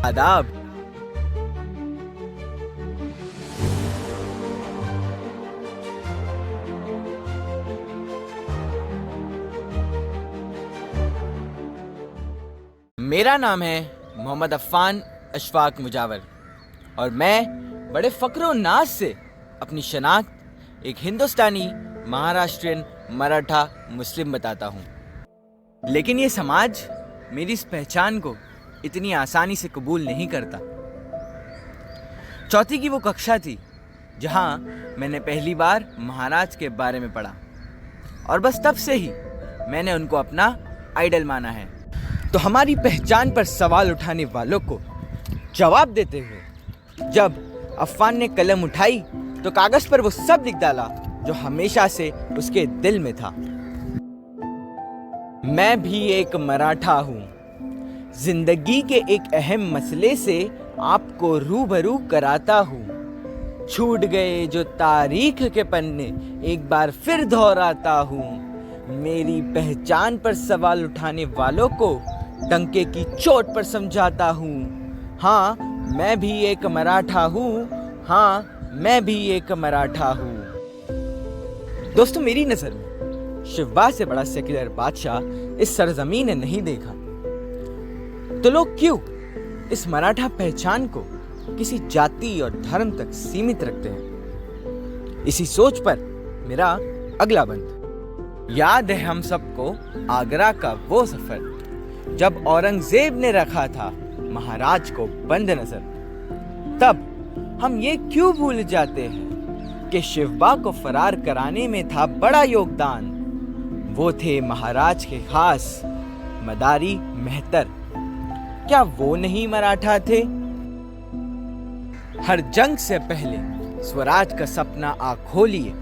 आदाब। मेरा नाम है मोहम्मद अफ़ान अशफाक मुजावर और मैं बड़े फ़ख्र और नाज से अपनी शनाख्त एक हिंदुस्तानी महाराष्ट्रियन मराठा मुस्लिम बताता हूँ। लेकिन ये समाज मेरी इस पहचान को इतनी आसानी से कबूल नहीं करता। चौथी की वो कक्षा थी जहाँ मैंने पहली बार महाराज के बारे में पढ़ा और बस तब से ही मैंने उनको अपना आइडल माना है। तो हमारी पहचान पर सवाल उठाने वालों को जवाब देते हुए जब अफ़ान ने कलम उठाई तो कागज पर वो सब लिख डाला जो हमेशा से उसके दिल में था। मैं भी एक मराठा हूँ, जिंदगी के एक अहम मसले से आपको रूबरू कराता हूँ। छूट गए जो तारीख के पन्ने एक बार फिर दोहराता हूँ। मेरी पहचान पर सवाल उठाने वालों को डंके की चोट पर समझाता हूँ। हाँ मैं भी एक मराठा हूँ, हाँ मैं भी एक मराठा हूँ। दोस्तों, मेरी नज़र में शिवबा से बड़ा सेक्युलर बादशाह इस सरजमीन ने नहीं देखा। तो लोग क्यों इस मराठा पहचान को किसी जाति और धर्म तक सीमित रखते हैं? इसी सोच पर मेरा अगला बंद। याद है हम सबको आगरा का वो सफर जब औरंगजेब ने रखा था महाराज को बंद नजर। तब हम ये क्यों भूल जाते हैं कि शिवबा को फरार कराने में था बड़ा योगदान। वो थे महाराज के खास मदारी मेहतर। क्या वो नहीं मराठा थे? हर जंग से पहले स्वराज का सपना आँख खोलिए।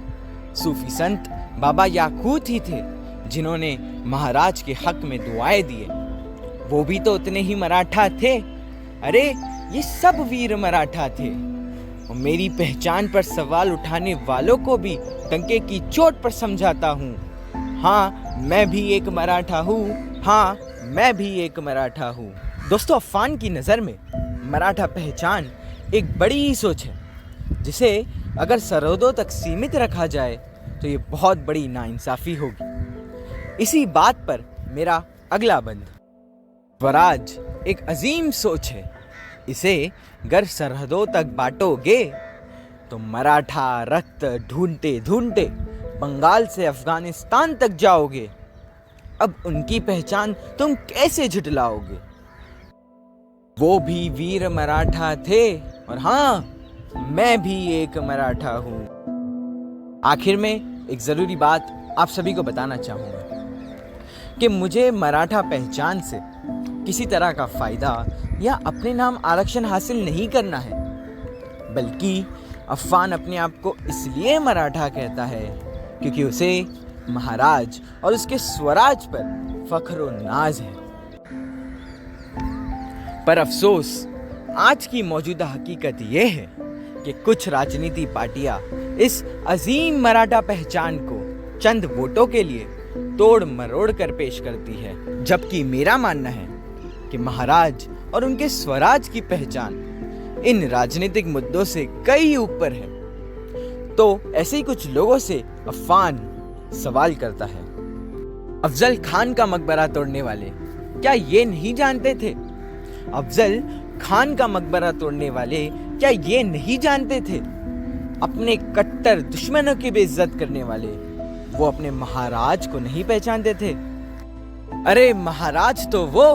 सूफी संत बाबा याकूत ही थे जिन्होंने महाराज के हक में दुआएं दिए। वो भी तो उतने ही मराठा थे। अरे ये सब वीर मराठा थे। और मेरी पहचान पर सवाल उठाने वालों को भी डंके की चोट पर समझाता हूँ। हाँ मैं भी एक मराठा हूँ, हाँ मैं भी एक मराठा हूँ। दोस्तों, अफ़ान की नज़र में मराठा पहचान एक बड़ी सोच है जिसे अगर सरहदों तक सीमित रखा जाए तो ये बहुत बड़ी नाइंसाफ़ी होगी। इसी बात पर मेरा अगला बंद। स्वराज एक अजीम सोच है, इसे अगर सरहदों तक बांटोगे तो मराठा रक्त ढूंढते ढूंढते बंगाल से अफगानिस्तान तक जाओगे। अब उनकी पहचान तुम कैसे झुठलाओगे? वो भी वीर मराठा थे और हाँ मैं भी एक मराठा हूँ। आखिर में एक ज़रूरी बात आप सभी को बताना चाहूँगा कि मुझे मराठा पहचान से किसी तरह का फ़ायदा या अपने नाम आरक्षण हासिल नहीं करना है, बल्कि अफ़ान अपने आप को इसलिए मराठा कहता है क्योंकि उसे महाराज और उसके स्वराज पर फ़ख्र और नाज है। पर अफसोस आज की मौजूदा हकीकत ये है कि कुछ राजनीति पार्टियां इस अजीम मराठा पहचान को चंद वोटों के लिए तोड़ मरोड़ कर पेश करती है, जबकि मेरा मानना है कि महाराज और उनके स्वराज की पहचान इन राजनीतिक मुद्दों से कई ऊपर है। तो ऐसे ही कुछ लोगों से अफ़ान सवाल करता है, अफजल खान का मकबरा तोड़ने वाले क्या ये नहीं जानते थे? अफजल खान का मकबरा तोड़ने वाले क्या ये नहीं जानते थे? अपने कट्टर दुश्मनों की बेइज्जत करने वाले वो अपने महाराज को नहीं पहचानते थे? अरे महाराज तो वो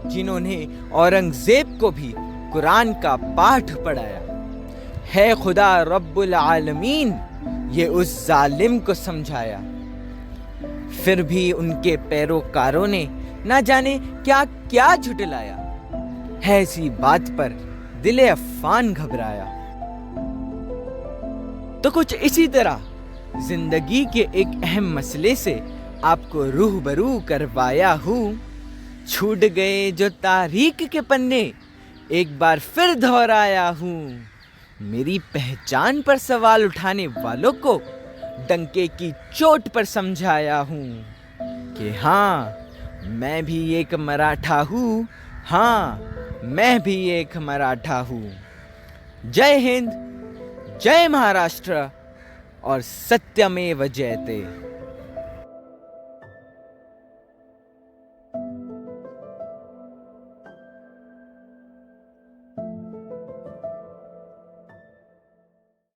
जिन्होंने औरंगजेब को भी कुरान का पाठ पढ़ाया है। खुदा रब्बुल आलमीन ये उस जालिम को समझाया, फिर भी उनके पैरोकारों ने ना जाने क्या क्या झुठलाया है। ऐसी बात पर दिले अफ़ान घबराया। तो कुछ इसी तरह जिंदगी के एक अहम मसले से आपको रूबरू करवाया हूँ। छूट गए जो तारीख के पन्ने एक बार फिर दोहराया हूँ। मेरी पहचान पर सवाल उठाने वालों को डंके की चोट पर समझाया हूँ कि हाँ मैं भी एक मराठा हूँ, हाँ मैं भी एक मराठा हूँ। जय हिंद, जय महाराष्ट्र और सत्यमेव जयते।